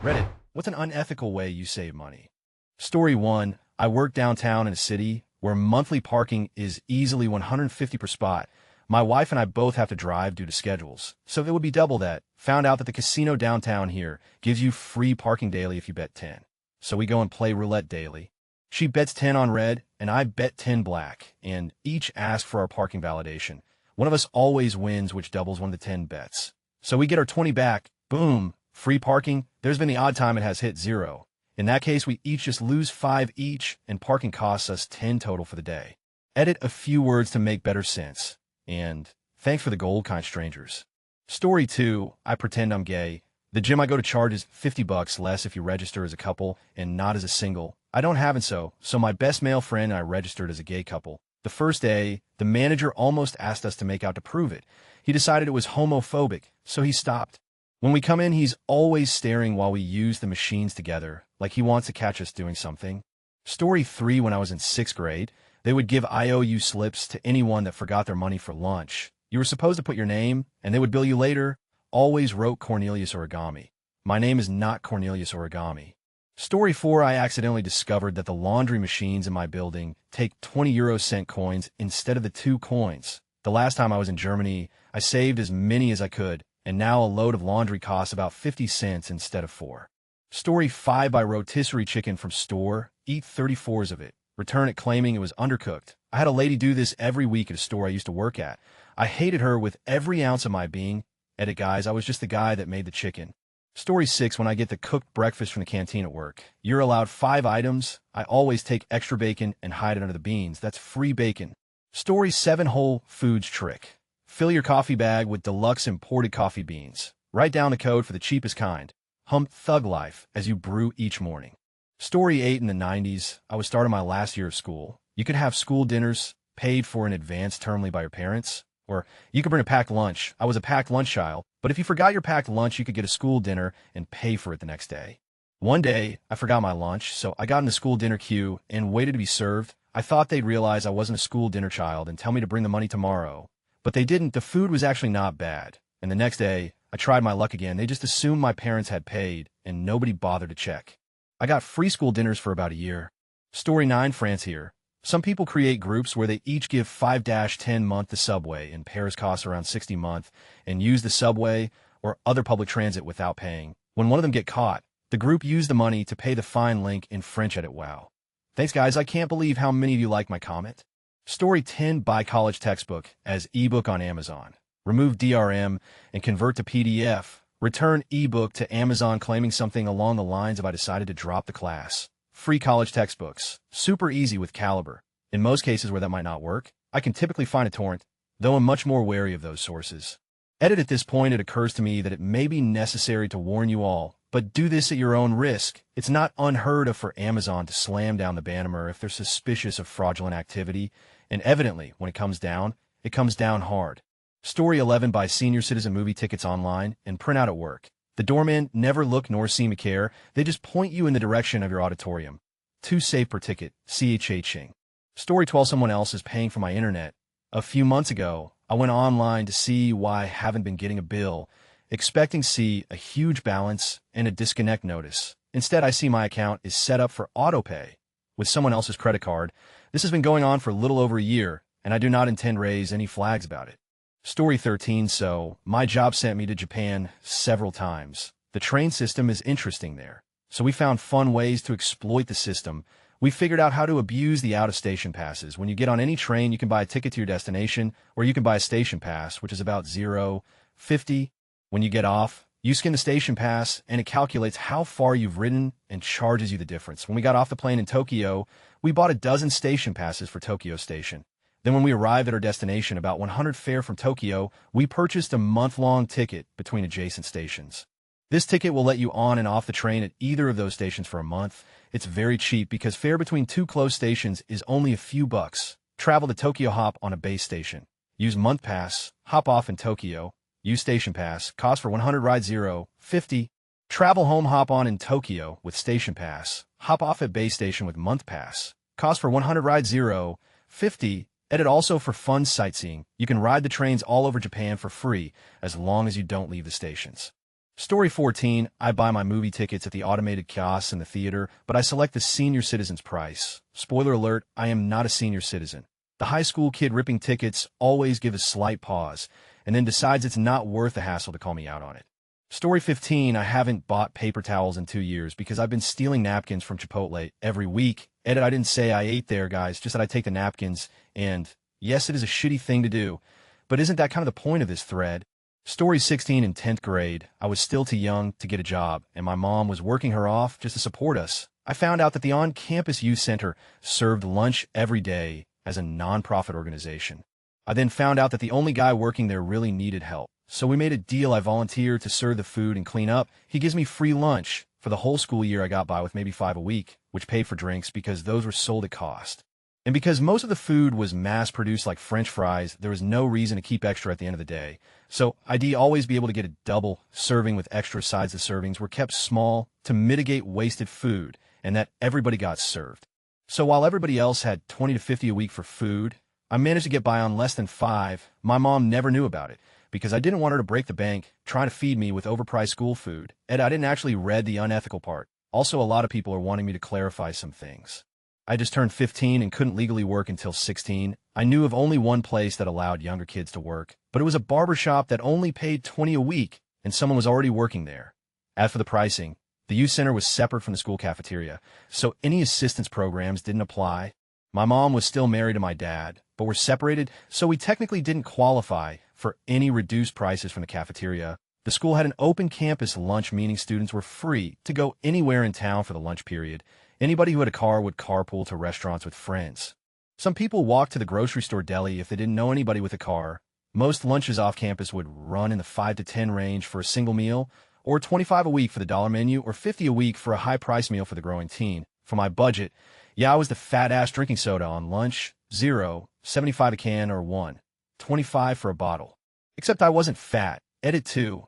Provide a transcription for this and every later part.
Reddit, what's an unethical way you save money? Story 1. I work downtown in a city where monthly parking is easily $150 per spot. My wife and I both have to drive due to schedules, so it would be double that. Found out that the casino downtown here gives you free parking daily if you bet 10. So we go and play roulette daily. She bets 10 on red, and I bet 10 black, and each ask for our parking validation. One of us always wins, which doubles one of the 10 bets. So we get our 20 back. Boom. Free parking. There's been the odd time it has hit 0. In that case, we each just lose 5 each, and parking costs us 10 total for the day. Edit a few words to make better sense. And thanks for the gold, kind strangers. Story 2. I pretend I'm gay. The gym I go to charges $50 less if you register as a couple and not as a single. I don't have it so my best male friend and I registered as a gay couple. The first day, the manager almost asked us to make out to prove it. He decided it was homophobic, so he stopped. When we come in, he's always staring while we use the machines together, like he wants to catch us doing something. Story 3. When I was in 6th grade, they would give IOU slips to anyone that forgot their money for lunch. You were supposed to put your name, and they would bill you later. Always wrote Cornelius Origami. My name is not Cornelius Origami. Story 4. I accidentally discovered that the laundry machines in my building take 20 € coins instead of the 2 coins. The last time I was in Germany, I saved as many as I could, and now a load of laundry costs about 50 cents instead of 4. Story 5. I rotisserie chicken from store, eat 34s of it, return it claiming it was undercooked. I had a lady do this every week at a store I used to work at. I hated her with every ounce of my being. Edit guys, I was just the guy that made the chicken. Story 6. When I get the cooked breakfast from the canteen at work, you're allowed 5 items. I always take extra bacon and hide it under the beans. That's free bacon. Story 7. Whole Foods trick. Fill your coffee bag with deluxe imported coffee beans. Write down the code for the cheapest kind. Hump thug life as you brew each morning. Story 8. In the 90s, I was starting my last year of school. You could have school dinners paid for in advance termly by your parents, or you could bring a packed lunch. I was a packed lunch child, but if you forgot your packed lunch, you could get a school dinner and pay for it the next day. One day, I forgot my lunch, so I got in the school dinner queue and waited to be served. I thought they'd realize I wasn't a school dinner child and tell me to bring the money tomorrow. But they didn't. The food was actually not bad. And the next day, I tried my luck again. They just assumed my parents had paid, and nobody bothered to check. I got free school dinners for about a year. Story 9. France here. Some people create groups where they each give 5-10 month the subway, and pairs cost around 60 month, and use the subway or other public transit without paying. When one of them get caught, the group used the money to pay the fine. Link in French. Edit wow. Thanks guys, I can't believe how many of you like my comment. Story 10. Buy college textbook as ebook on Amazon. Remove DRM and convert to PDF. Return ebook to Amazon claiming something along the lines of I decided to drop the class. Free college textbooks. Super easy with Caliber. In most cases where that might not work, I can typically find a torrent, though I'm much more wary of those sources. Edit at this point, it occurs to me that it may be necessary to warn you all, but do this at your own risk. It's not unheard of for Amazon to slam down the banner if they're suspicious of fraudulent activity, and evidently, when it comes down hard. Story 11. Buy senior citizen movie tickets online and print out at work. The doorman never look nor seem to care. They just point you in the direction of your auditorium. $2 safe per ticket. CHHing. Story 12. Someone else is paying for my internet. A few months ago, I went online to see why I haven't been getting a bill, expecting to see a huge balance and a disconnect notice. Instead, I see my account is set up for autopay with someone else's credit card. This has been going on for a little over a year, and I do not intend to raise any flags about it. Story 13. So, my job sent me to Japan several times. The train system is interesting there. So we found fun ways to exploit the system. We figured out how to abuse the out-of-station passes. When you get on any train, you can buy a ticket to your destination, or you can buy a station pass, which is about $0.50. When you get off, you scan the station pass, and it calculates how far you've ridden and charges you the difference. When we got off the plane in Tokyo, we bought a dozen station passes for Tokyo Station. Then when we arrived at our destination, about 100 fare from Tokyo, we purchased a month-long ticket between adjacent stations. This ticket will let you on and off the train at either of those stations for a month. It's very cheap because fare between 2 close stations is only a few bucks. Travel to Tokyo hop on a base station. Use month pass, hop off in Tokyo. Use station pass, cost for 100 ride $0.50. Travel home hop on in Tokyo with station pass. Hop off at base station with month pass. Cost for 100 ride $0.50. Edit also for fun sightseeing. You can ride the trains all over Japan for free as long as you don't leave the stations. Story 14, I buy my movie tickets at the automated kiosks in the theater, but I select the senior citizen's price. Spoiler alert, I am not a senior citizen. The high school kid ripping tickets always gives a slight pause, and then decides it's not worth the hassle to call me out on it. Story 15, I haven't bought paper towels in 2 years because I've been stealing napkins from Chipotle every week. Edit, I didn't say I ate there, guys, just that I take the napkins, and yes, it is a shitty thing to do, but isn't that kind of the point of this thread? Story 16, in 10th grade, I was still too young to get a job, and my mom was working her off just to support us. I found out that the on-campus youth center served lunch every day as a non-profit organization. I then found out that the only guy working there really needed help. So we made a deal. I volunteered to serve the food and clean up. He gives me free lunch. For the whole school year, I got by with maybe 5 a week, which paid for drinks because those were sold at cost. And because most of the food was mass-produced like French fries, there was no reason to keep extra at the end of the day. So I'd always be able to get a double serving with extra sides. The servings were kept small to mitigate wasted food, and that everybody got served. So while everybody else had 20 to 50 a week for food, I managed to get by on less than 5. My mom never knew about it because I didn't want her to break the bank trying to feed me with overpriced school food. And I didn't actually read the unethical part. Also, a lot of people are wanting me to clarify some things. I just turned 15 and couldn't legally work until 16. I knew of only one place that allowed younger kids to work, but it was a barber shop that only paid 20 a week, and someone was already working there. As for the pricing, the youth center was separate from the school cafeteria, so any assistance programs didn't apply. My mom was still married to my dad, but we're separated, so we technically didn't qualify for any reduced prices from the cafeteria. The school had an open campus lunch, meaning students were free to go anywhere in town for the lunch period. Anybody who had a car would carpool to restaurants with friends. Some people walked to the grocery store deli if they didn't know anybody with a car. Most lunches off campus would run in the 5 to 10 range for a single meal, or 25 a week for the dollar menu, or 50 a week for a high-price meal for the growing teen. For my budget, yeah, I was the fat-ass drinking soda on lunch, 0, 75 a can, or 1, 25 for a bottle. Except I wasn't fat. Edit 2.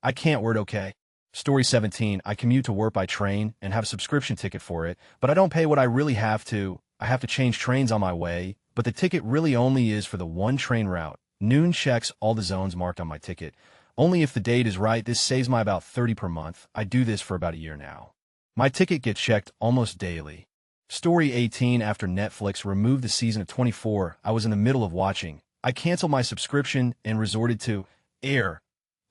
I can't word okay. Story 17, I commute to work by train and have a subscription ticket for it, but I don't pay what I really have to. I have to change trains on my way, but the ticket really only is for the one train route. Noon checks all the zones marked on my ticket. Only if the date is right. This saves my about 30 per month. I do this for about a year now. My ticket gets checked almost daily. Story 18, after Netflix removed the season of 24 I was in the middle of watching, I canceled my subscription and resorted to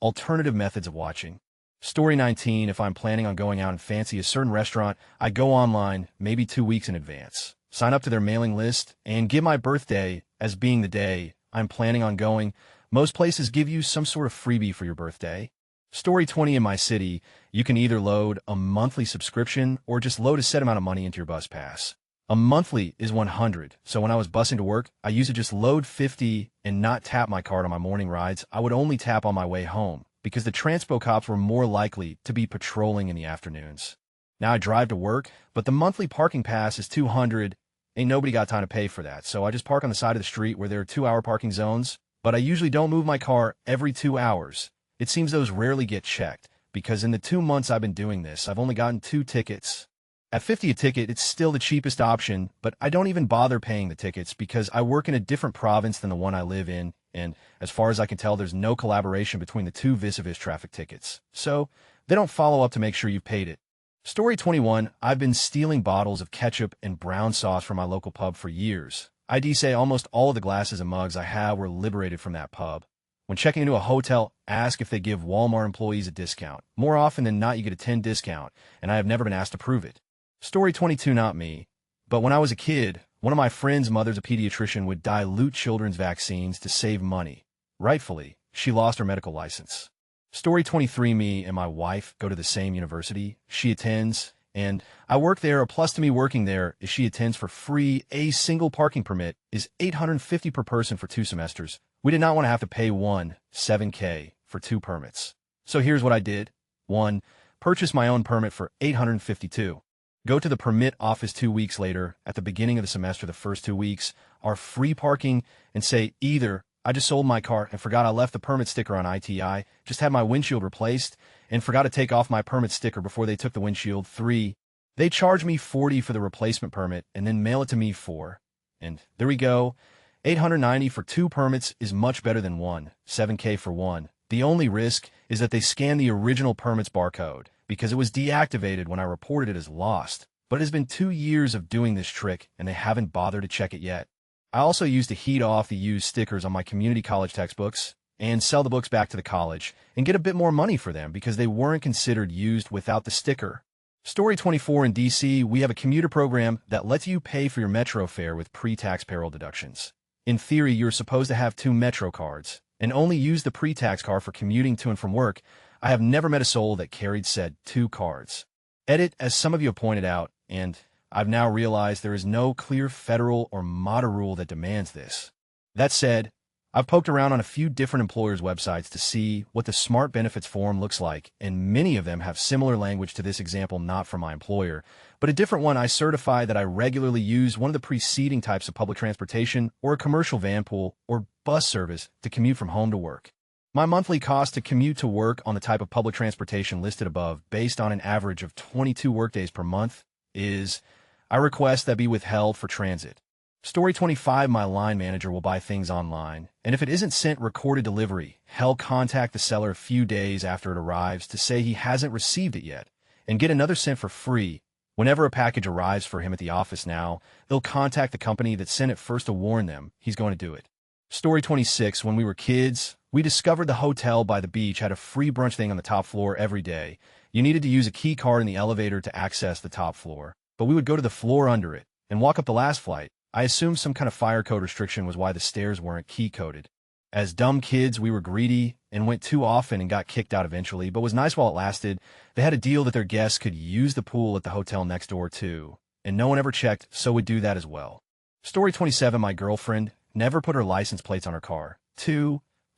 alternative methods of watching. Story 19, if I'm planning on going out and fancy a certain restaurant, I go online maybe 2 weeks in advance, sign up to their mailing list, and give my birthday as being the day I'm planning on going. Most places give you some sort of freebie for your birthday. Story 20, in my city, you can either load a monthly subscription or just load a set amount of money into your bus pass. A monthly is $100, so when I was busing to work, I used to just load $50 and not tap my card on my morning rides. I would only tap on my way home, because the transpo cops were more likely to be patrolling in the afternoons. Now I drive to work, but the monthly parking pass is $200. Ain't nobody got time to pay for that, so I just park on the side of the street where there are 2-hour parking zones, but I usually don't move my car every 2 hours. It seems those rarely get checked, because in the 2 months I've been doing this, I've only gotten 2 tickets. At $50 a ticket, it's still the cheapest option, but I don't even bother paying the tickets because I work in a different province than the one I live in, and as far as I can tell, there's no collaboration between the two vis-a-vis traffic tickets, so they don't follow up to make sure you've paid it. Story 21, I've been stealing bottles of ketchup and brown sauce from my local pub for years. I'd say almost all of the glasses and mugs I have were liberated from that pub. When checking into a hotel, ask if they give Walmart employees a discount. More often than not, you get a 10 discount, and I have never been asked to prove it. Story 22, not me, but when I was a kid, one of my friend's mother's a pediatrician would dilute children's vaccines to save money. Rightfully, she lost her medical license. Story 23, me and my wife go to the same university. She attends, and I work there. A plus to me working there is she attends for free. A single parking permit is $850 per person for 2 semesters. We did not want to have to pay $7K for 2 permits. So here's what I did. 1. Purchase my own permit for $852. Go to the permit office 2 weeks later, at the beginning of the semester. The first 2 weeks are free parking, and say either I just sold my car and forgot I left the permit sticker on ITI, just had my windshield replaced, and forgot to take off my permit sticker before they took the windshield. 3. They charge me $40 for the replacement permit and then mail it to me for, and there we go. $890 for 2 permits is much better than $7K for 1. The only risk is that they scan the original permit's barcode, because it was deactivated when I reported it as lost. But it has been 2 years of doing this trick, and they haven't bothered to check it yet. I also used to heat off the used stickers on my community college textbooks and sell the books back to the college and get a bit more money for them because they weren't considered used without the sticker. Story 24 in DC, we have a commuter program that lets you pay for your metro fare with pre-tax payroll deductions. In theory, you're supposed to have 2 metro cards and only use the pre-tax card for commuting to and from work. I have never met a soul that carried said 2 cards. Edit, as some of you have pointed out, and I've now realized there is no clear federal or MOTA rule that demands this. That said, I've poked around on a few different employers' websites to see what the Smart Benefits form looks like, and many of them have similar language to this example, not from my employer, but a different one. I certify that I regularly use one of the preceding types of public transportation or a commercial van pool or bus service to commute from home to work. My monthly cost to commute to work on the type of public transportation listed above, based on an average of 22 workdays per month, is I request that be withheld for transit. Story 25, my line manager will buy things online, and if it isn't sent recorded delivery, he'll contact the seller a few days after it arrives to say he hasn't received it yet, and get another sent for free. Whenever a package arrives for him at the office now, he'll contact the company that sent it first to warn them he's going to do it. Story 26, when we were kids, we discovered the hotel by the beach had a free brunch thing on the top floor every day. You needed to use a key card in the elevator to access the top floor, but we would go to the floor under it and walk up the last flight. I assumed some kind of fire code restriction was why the stairs weren't key-coded. As dumb kids, we were greedy and went too often and got kicked out eventually, but was nice while it lasted. They had a deal that their guests could use the pool at the hotel next door too, and no one ever checked, so would do that as well. Story 27, my girlfriend never put her license plates on her car.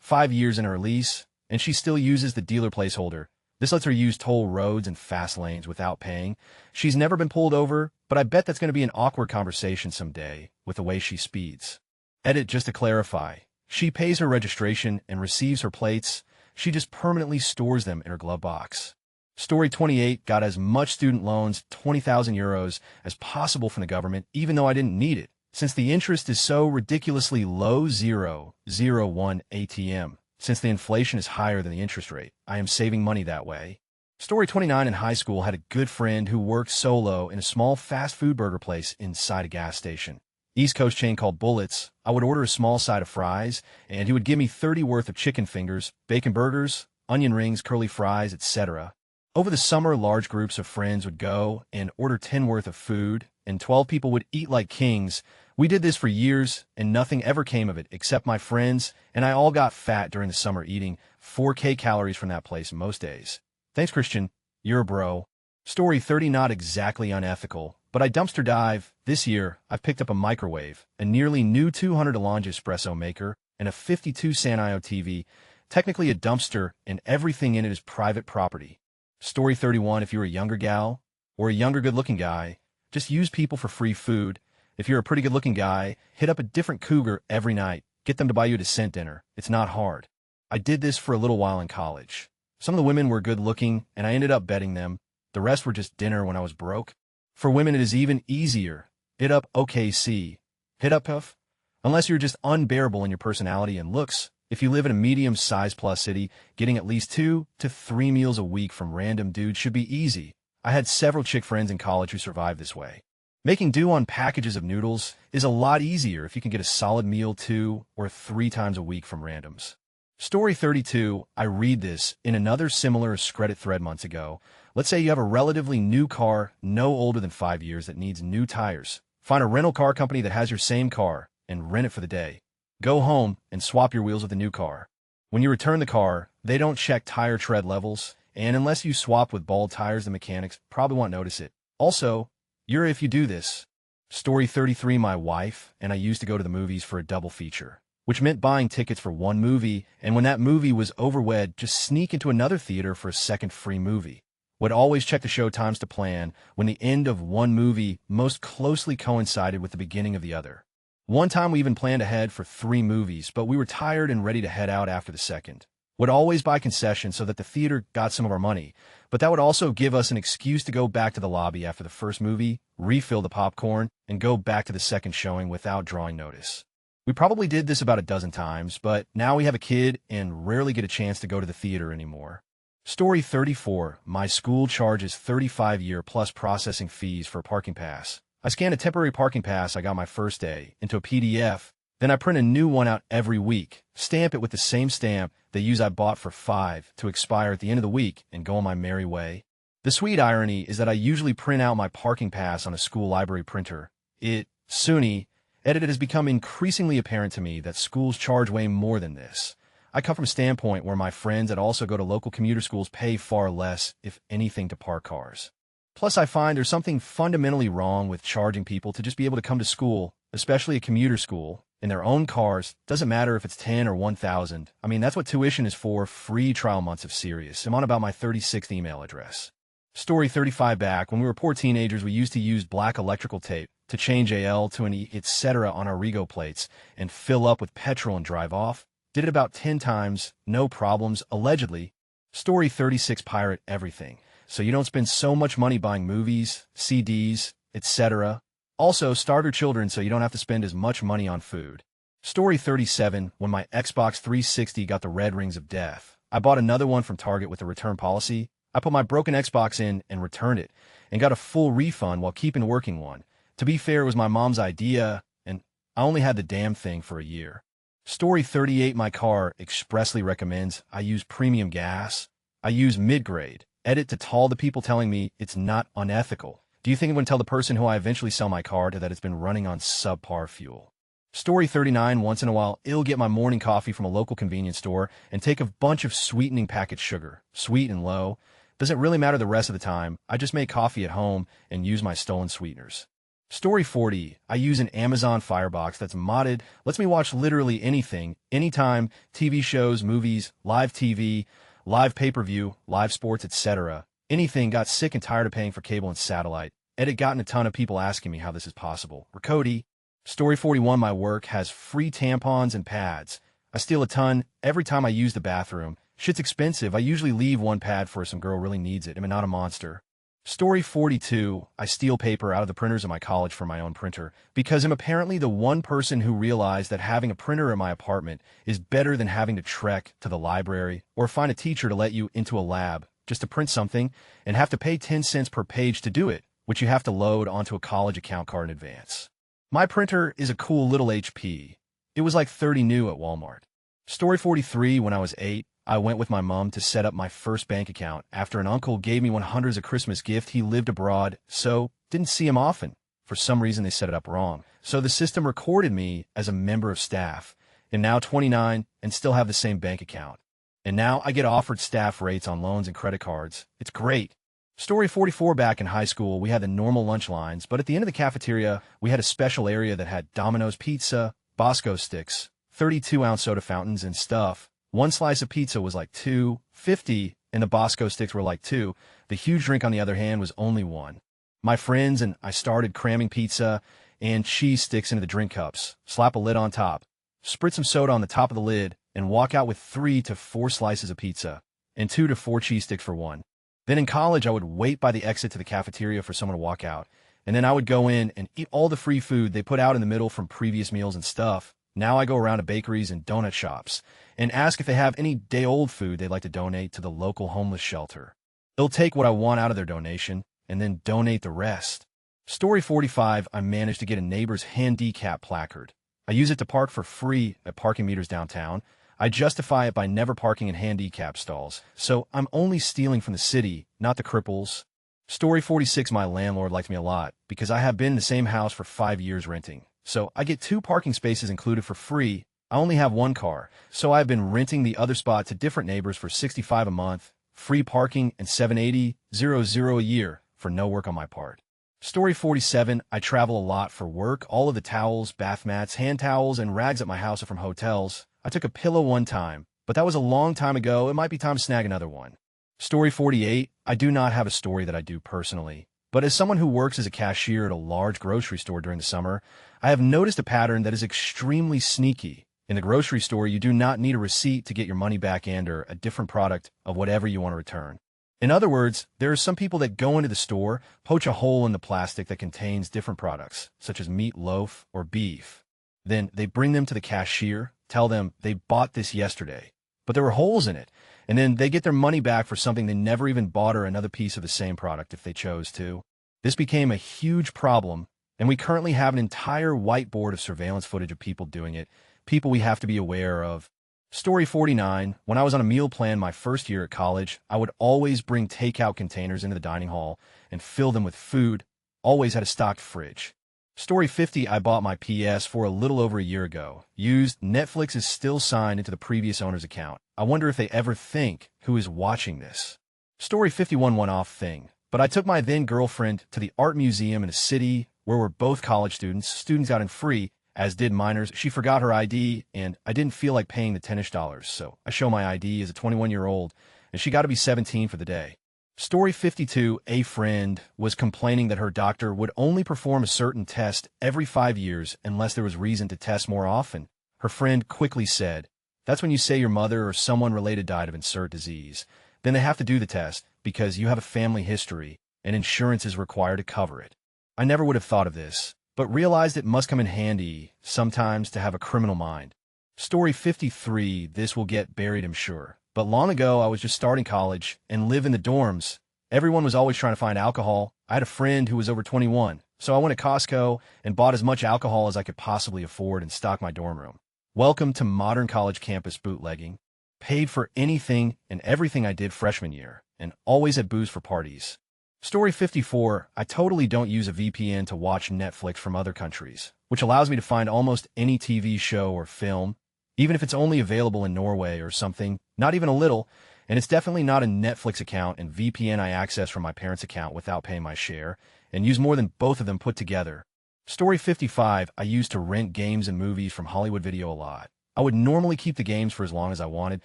5 years in her lease, and she still uses the dealer placeholder. This lets her use toll roads and fast lanes without paying. She's never been pulled over, but I bet that's going to be an awkward conversation someday with the way she speeds. Edit, just to clarify, she pays her registration and receives her plates. She just permanently stores them in her glove box. Story 28, got as much student loans, 20,000 euros, as possible from the government, even though I didn't need it, since the interest is so ridiculously low, 0.01 ATM. Since the inflation is higher than the interest rate, I am saving money that way. Story 29, in high school, had a good friend who worked solo in a small fast food burger place inside a gas station. East Coast chain called Bullets. I would order a small side of fries, and he would give me 30 worth of chicken fingers, bacon burgers, onion rings, curly fries, etc. Over the summer, large groups of friends would go and order 10 worth of food, and 12 people would eat like kings. We did this for years, and nothing ever came of it except my friends, and I all got fat during the summer eating 4K calories from that place most days. Thanks, Christian. You're a bro. Story 30, not exactly unethical, but I dumpster dive. This year, I've picked up a microwave, a nearly new 200 Elange espresso maker, and a 52 Sanyo TV, technically a dumpster, and everything in it is private property. Story 31, if you're a younger gal or a younger good-looking guy, just use people for free food. If you're a pretty good-looking guy, hit up a different cougar every night. Get them to buy you a decent dinner. It's not hard. I did this for a little while in college. Some of the women were good-looking, and I ended up betting them. The rest were just dinner when I was broke. For women, it is even easier. Hit up OKC. Hit up Puff. Unless you're just unbearable in your personality and looks. If you live in a medium-sized plus city, getting at least 2 to 3 meals a week from random dudes should be easy. I had several chick friends in college who survived this way. Making do on packages of noodles is a lot easier if you can get a solid meal 2 or 3 times a week from randoms. Story 32, I read this in another similar AskReddit thread months ago. Let's say you have a relatively new car, no older than 5 years, that needs new tires. Find a rental car company that has your same car and rent it for the day. Go home and swap your wheels with the new car. When you return the car, they don't check tire tread levels, and unless you swap with bald tires, the mechanics probably won't notice it. Also, you're if you do this. Story 33, my wife and I used to go to the movies for a double feature, which meant buying tickets for one movie, and when that movie was over, we'd just sneak into another theater for a second free movie. Would always check the show times to plan when the end of one movie most closely coincided with the beginning of the other. One time we even planned ahead for 3 movies, but we were tired and ready to head out after the second. Would always buy concessions so that the theater got some of our money, but that would also give us an excuse to go back to the lobby after the first movie, refill the popcorn, and go back to the second showing without drawing notice. We probably did this about a dozen times, but now we have a kid and rarely get a chance to go to the theater anymore. Story 34. My school charges 35-year plus processing fees for a parking pass. I scan a temporary parking pass I got my first day into a PDF, then I print a new one out every week, stamp it with the same stamp they use I bought for $5 to expire at the end of the week, and go on my merry way. The sweet irony is that I usually print out my parking pass on a school library printer. SUNY edited has become increasingly apparent to me that schools charge way more than this. I come from a standpoint where my friends that also go to local commuter schools pay far less, if anything, to park cars. Plus, I find there's something fundamentally wrong with charging people to just be able to come to school, especially a commuter school, in their own cars. Doesn't matter if it's 10 or 1,000. I mean, that's what tuition is for, free trial months of Sirius. I'm on about my 36th email address. Story 35. Back when we were poor teenagers, we used to use black electrical tape to change AL to an E, etc. on our Rego plates and fill up with petrol and drive off. Did it about 10 times, no problems, allegedly. Story 36. Pirate everything, so you don't spend so much money buying movies, CDs, etc. Also, starve your children so you don't have to spend as much money on food. Story 37. When my Xbox 360 got the red rings of death, I bought another one from Target with a return policy. I put my broken Xbox in and returned it, and got a full refund while keeping the working one. To be fair, it was my mom's idea, and I only had the damn thing for a year. Story 38. My car expressly recommends I use premium gas. I use mid-grade. Edit to all the people telling me it's not unethical. Do you think I'm going to tell the person who I eventually sell my car to that it's been running on subpar fuel? Story 39. Once in a while, I'll get my morning coffee from a local convenience store and take a bunch of sweetening packaged sugar, sweet and low. Doesn't really matter the rest of the time. I just make coffee at home and use my stolen sweeteners. Story 40. I use an Amazon Firebox that's modded, lets me watch literally anything, anytime, TV shows, movies, live TV, live pay-per-view, live sports, etc. Anything. Got sick and tired of paying for cable and satellite. Edit gotten a ton of people asking me how this is possible. Cody. Story 41. My work has free tampons and pads. I steal a ton every time I use the bathroom. Shit's expensive. I usually leave one pad for some girl really needs it. I'm not a monster. Story 42. I steal paper out of the printers of my college for my own printer because I'm apparently the one person who realized that having a printer in my apartment is better than having to trek to the library or find a teacher to let you into a lab just to print something and have to pay 10 cents per page to do it, which you have to load onto a college account card in advance. My printer is a cool little HP. It was like 30 new at Walmart. Story 43. When I was 8, I went with my mom to set up my first bank account after an uncle gave me $100 as a Christmas gift. He lived abroad, so didn't see him often. For some reason, they set it up wrong. So the system recorded me as a member of staff. I'm now 29 and still have the same bank account. And now I get offered staff rates on loans and credit cards. It's great. Story 44. Back in high school, we had the normal lunch lines, but at the end of the cafeteria, we had a special area that had Domino's pizza, Bosco sticks, 32-ounce soda fountains, and stuff. One slice of pizza was like $2.50, and the Bosco sticks were like $2. The huge drink, on the other hand, was only $1. My friends and I started cramming pizza and cheese sticks into the drink cups, slap a lid on top, spritz some soda on the top of the lid, and walk out with 3 to 4 slices of pizza and 2 to 4 cheese sticks for $1. Then in college, I would wait by the exit to the cafeteria for someone to walk out, and then I would go in and eat all the free food they put out in the middle from previous meals and stuff. Now I go around to bakeries and donut shops and ask if they have any day-old food they'd like to donate to the local homeless shelter. They'll take what I want out of their donation and then donate the rest. Story 45. I managed to get a neighbor's handicap placard. I use it to park for free at parking meters downtown. I justify it by never parking in handicap stalls, so I'm only stealing from the city, not the cripples. Story 46. My landlord likes me a lot because I have been in the same house for 5 years renting. So I get 2 parking spaces included for free. I only have 1 car, so I've been renting the other spot to different neighbors for $65 a month, free parking, and $780 a year for no work on my part. Story 47. I travel a lot for work. All of the towels, bath mats, hand towels, and rags at my house are from hotels. I took a pillow one time, but that was a long time ago. It might be time to snag another one. Story 48. I do not have a story that I do personally, but as someone who works as a cashier at a large grocery store during the summer, I have noticed a pattern that is extremely sneaky. In the grocery store, you do not need a receipt to get your money back and/or a different product of whatever you want to return. In other words, there are some people that go into the store, poach a hole in the plastic that contains different products, such as meat loaf or beef. Then they bring them to the cashier, tell them they bought this yesterday, but there were holes in it, and then they get their money back for something they never even bought or another piece of the same product if they chose to. This became a huge problem, and we currently have an entire whiteboard of surveillance footage of people doing it, people we have to be aware of. Story 49, when I was on a meal plan my first year at college, I would always bring takeout containers into the dining hall and fill them with food, always had a stocked fridge. Story 50, I bought my PS4 a little over a year ago. Used, Netflix is still signed into the previous owner's account. I wonder if they ever think who is watching this. Story 51, one-off thing. But I took my then-girlfriend to the art museum in a city where we're both college students. Students got in free, as did minors. She forgot her ID, and I didn't feel like paying the $10-ish, so I show my ID as a 21-year-old, and she got to be 17 for the day. Story 52, a friend was complaining that her doctor would only perform a certain test every 5 years unless there was reason to test more often. Her friend quickly said, "That's when you say your mother or someone related died of insert disease. Then they have to do the test because you have a family history and insurance is required to cover it." I never would have thought of this, but realized it must come in handy sometimes to have a criminal mind. Story 53, this will get buried, I'm sure. But long ago, I was just starting college and live in the dorms. Everyone was always trying to find alcohol. I had a friend who was over 21, so I went to Costco and bought as much alcohol as I could possibly afford and stocked my dorm room. Welcome to modern college campus bootlegging. Paid for anything and everything I did freshman year, and always had booze for parties. Story 54, I totally don't use a VPN to watch Netflix from other countries, which allows me to find almost any TV show or film, even if it's only available in Norway or something, not even a little, and it's definitely not a Netflix account and VPN I access from my parents' account without paying my share, and use more than both of them put together. Story 55, I used to rent games and movies from Hollywood Video a lot. I would normally keep the games for as long as I wanted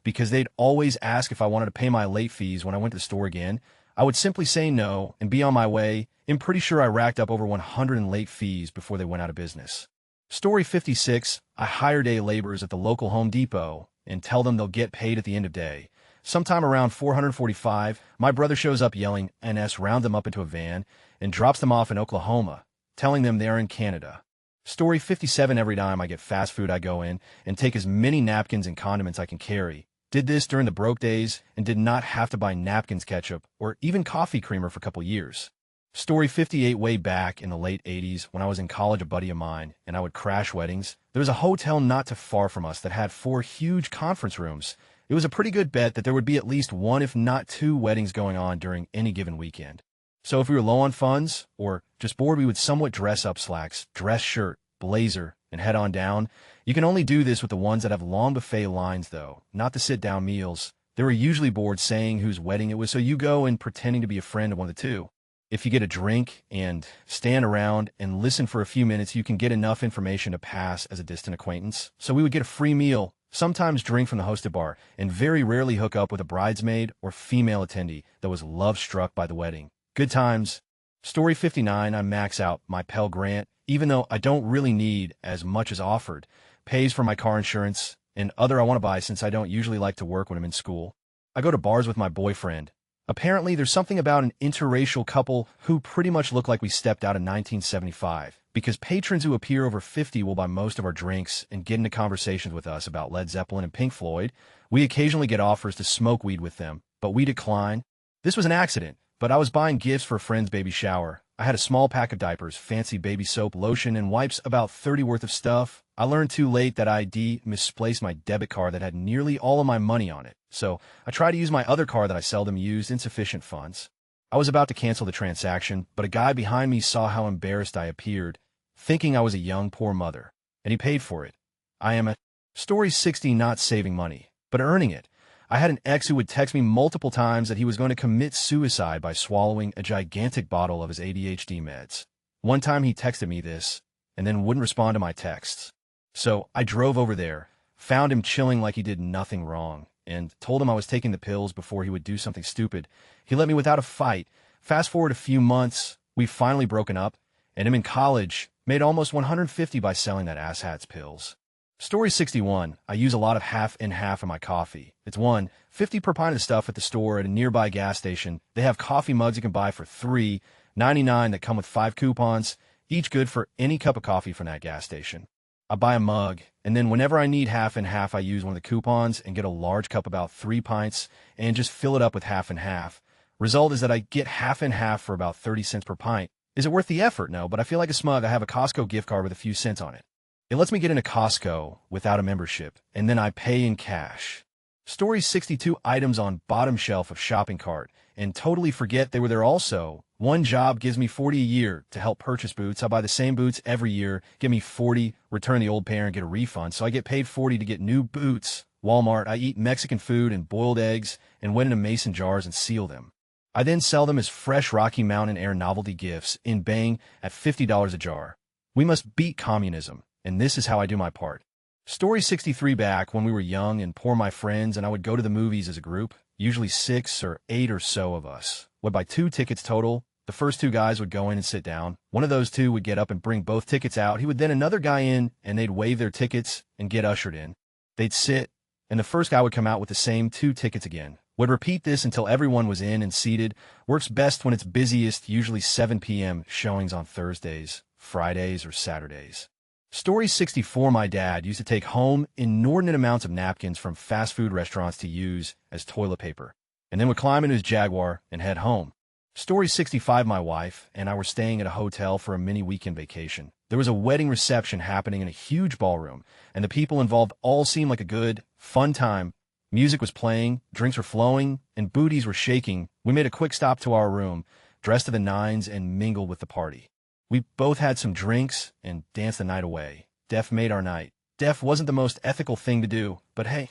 because they'd always ask if I wanted to pay my late fees when I went to the store again. I would simply say no and be on my way. I'm pretty sure I racked up over 100 in late fees before they went out of business. Story 56, I hire day laborers at the local Home Depot and tell them they'll get paid at the end of day. Sometime around 445, my brother shows up yelling, "NS, round them up into a van," and drops them off in Oklahoma, telling them they're in Canada. Story 57, every time I get fast food I go in and take as many napkins and condiments I can carry. Did this during the broke days and did not have to buy napkins, ketchup, or even coffee creamer for a couple years. Story 58, way back in the late 80s when I was in college, a buddy of mine, and I would crash weddings. There was a hotel not too far from us that had 4 huge conference rooms. It was a pretty good bet that there would be at least 1 if not 2 weddings going on during any given weekend. So if we were low on funds or just bored, we would somewhat dress up slacks, dress shirt, blazer, and head on down. You can only do this with the ones that have long buffet lines, though, not the sit-down meals. There were usually boards saying whose wedding it was, so you go in pretending to be a friend of one of the two. If you get a drink and stand around and listen for a few minutes, you can get enough information to pass as a distant acquaintance. So we would get a free meal, sometimes drink from the hosted bar, and very rarely hook up with a bridesmaid or female attendee that was love-struck by the wedding. Good times. Story 59, I max out my Pell Grant, even though I don't really need as much as offered. Pays for my car insurance and other I want to buy since I don't usually like to work when I'm in school. I go to bars with my boyfriend. Apparently, there's something about an interracial couple who pretty much look like we stepped out in 1975, because patrons who appear over 50 will buy most of our drinks and get into conversations with us about Led Zeppelin and Pink Floyd. We occasionally get offers to smoke weed with them, but we decline. This was an accident, but I was buying gifts for a friend's baby shower. I had a small pack of diapers, fancy baby soap, lotion, and wipes, about 30 worth of stuff. I learned too late that I misplaced my debit card that had nearly all of my money on it, so I tried to use my other card that I seldom used, insufficient funds. I was about to cancel the transaction, but a guy behind me saw how embarrassed I appeared, thinking I was a young, poor mother, and he paid for it. I am a Story 60, not saving money, but earning it. I had an ex who would text me multiple times that he was going to commit suicide by swallowing a gigantic bottle of his ADHD meds. One time he texted me this, and then wouldn't respond to my texts. So I drove over there, found him chilling like he did nothing wrong, and told him I was taking the pills before he would do something stupid. He let me without a fight. Fast forward a few months, we've finally broken up, and I'm in college, made almost $150 by selling that asshat's pills. Story 61, I use a lot of half and half in my coffee. It's $1.50 per pint of stuff at the store at a nearby gas station. They have coffee mugs you can buy for $3.99 that come with 5 coupons, each good for any cup of coffee from that gas station. I buy a mug, and then whenever I need half and half, I use one of the coupons and get a large cup about 3 pints and just fill it up with half and half. Result is that I get half and half for about 30 cents per pint. Is it worth the effort? No, but I feel like a smug. I have a Costco gift card with a few cents on it. It lets me get into Costco without a membership, and then I pay in cash. Story 62 items on bottom shelf of shopping cart, and totally forget they were there also. One job gives me 40 a year to help purchase boots. I buy the same boots every year, give me 40, return the old pair and get a refund. So I get paid 40 to get new boots. Walmart, I eat Mexican food and boiled eggs and wet into mason jars and seal them. I then sell them as fresh Rocky Mountain Air novelty gifts in Bang at $50 a jar. We must beat communism, and this is how I do my part. Story 63 back when we were young and poor, my friends and I would go to the movies as a group, usually 6 or 8 or so of us. Would buy 2 tickets total. The first 2 guys would go in and sit down. One of those 2 would get up and bring both tickets out. He would then another guy in and they'd waive their tickets and get ushered in. They'd sit and the first guy would come out with the same 2 tickets again. Would repeat this until everyone was in and seated. Works best when it's busiest, usually 7 p.m. showings on Thursdays, Fridays, or Saturdays. Story 64 my dad used to take home inordinate amounts of napkins from fast food restaurants to use as toilet paper, and then would climb into his Jaguar and head home. Story 65 my wife and I were staying at a hotel for a mini weekend vacation. There was a wedding reception happening in a huge ballroom, and the people involved all seemed like a good, fun time. Music was playing, drinks were flowing, and booties were shaking. We made a quick stop to our room, dressed to the nines, and mingled with the party. We both had some drinks and danced the night away. Def made our night. Def wasn't the most ethical thing to do, but hey,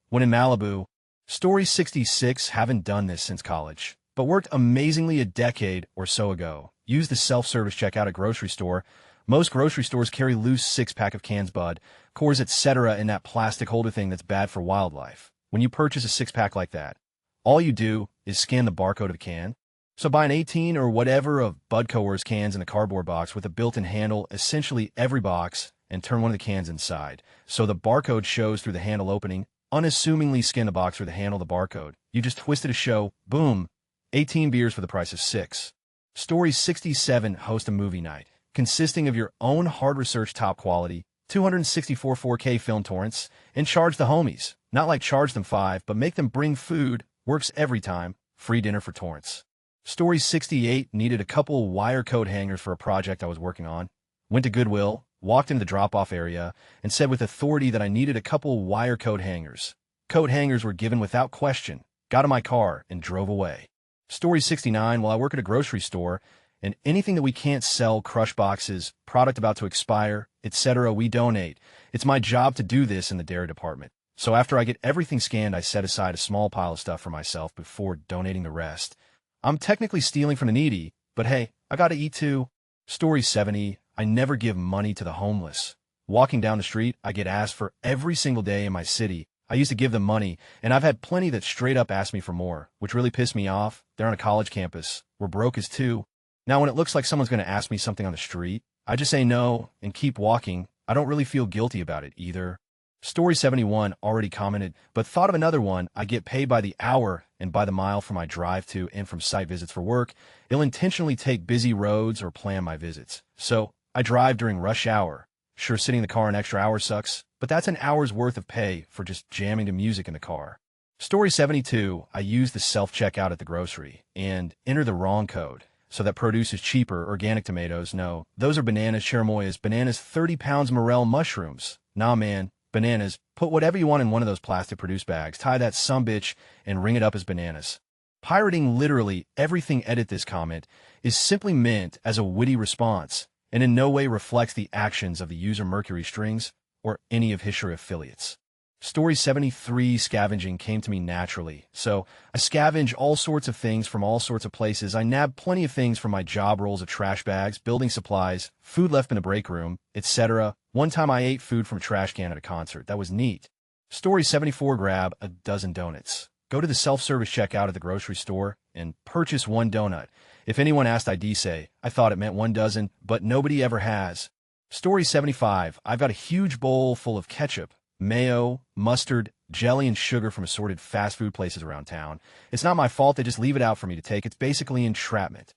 when in Malibu. Story 66 haven't done this since college, but worked amazingly a decade or so ago. Used the self-service checkout at grocery store. Most grocery stores carry loose 6-pack of cans, Bud, Coors, etc. in that plastic holder thing that's bad for wildlife. When you purchase a 6-pack like that, all you do is scan the barcode of the can. So buy an 18 or whatever of Bud Coors cans in a cardboard box with a built-in handle, essentially every box, and turn one of the cans inside. So the barcode shows through the handle opening. Unassumingly scan the box through the handle of the barcode. You just twist it to show, boom, 18 beers for the price of 6. Story 67 host a movie night, consisting of your own hard-researched top quality, 264 4K film torrents, and charge the homies. Not like charge them 5, but make them bring food. Works every time. Free dinner for torrents. Story 68 needed a couple wire coat hangers for a project I was working on. Went to Goodwill, walked into the drop-off area, and said with authority that I needed a couple wire coat hangers. Coat hangers were given without question. Got in my car and drove away. Story 69, while I work at a grocery store, and anything that we can't sell, crush boxes, product about to expire, etc., we donate. It's my job to do this in the dairy department. So after I get everything scanned, I set aside a small pile of stuff for myself before donating the rest. I'm technically stealing from the needy, but hey, I gotta eat too. Story 70, I never give money to the homeless. Walking down the street, I get asked for every single day in my city. I used to give them money, and I've had plenty that straight up ask me for more, which really pissed me off. They're on a college campus. We're broke as two. Now when it looks like someone's gonna ask me something on the street, I just say no and keep walking. I don't really feel guilty about it either. Story 71 already commented, but thought of another one. I get paid by the hour and by the mile for my drive to and from site visits for work. I'll intentionally take busy roads or plan my visits. So I drive during rush hour. Sure, sitting in the car an extra hour sucks, but that's an hour's worth of pay for just jamming to music in the car. Story 72, I use the self-checkout at the grocery and enter the wrong code. So that produce is cheaper. Organic tomatoes, no. Those are bananas, cherimoyas, bananas, 30 pounds morel mushrooms. Nah, man. Bananas, put whatever you want in one of those plastic produce bags, tie that sumbitch, and ring it up as bananas. Pirating literally everything. Edit this comment is simply meant as a witty response and in no way reflects the actions of the user Mercury Strings or any of his affiliates. Story 73, scavenging came to me naturally. So I scavenge all sorts of things from all sorts of places. I nab plenty of things from my job roles of trash bags, building supplies, food left in the break room, etc. One time I ate food from a trash can at a concert. That was neat. Story 74, grab a dozen donuts. Go to the self-service checkout at the grocery store and purchase 1 donut. If anyone asked, I'd say, I thought it meant 1 dozen, but nobody ever has. Story 75, I've got a huge bowl full of ketchup, mayo, mustard, jelly, and sugar from assorted fast food places around town. It's not my fault. They just leave it out for me to take. It's basically entrapment.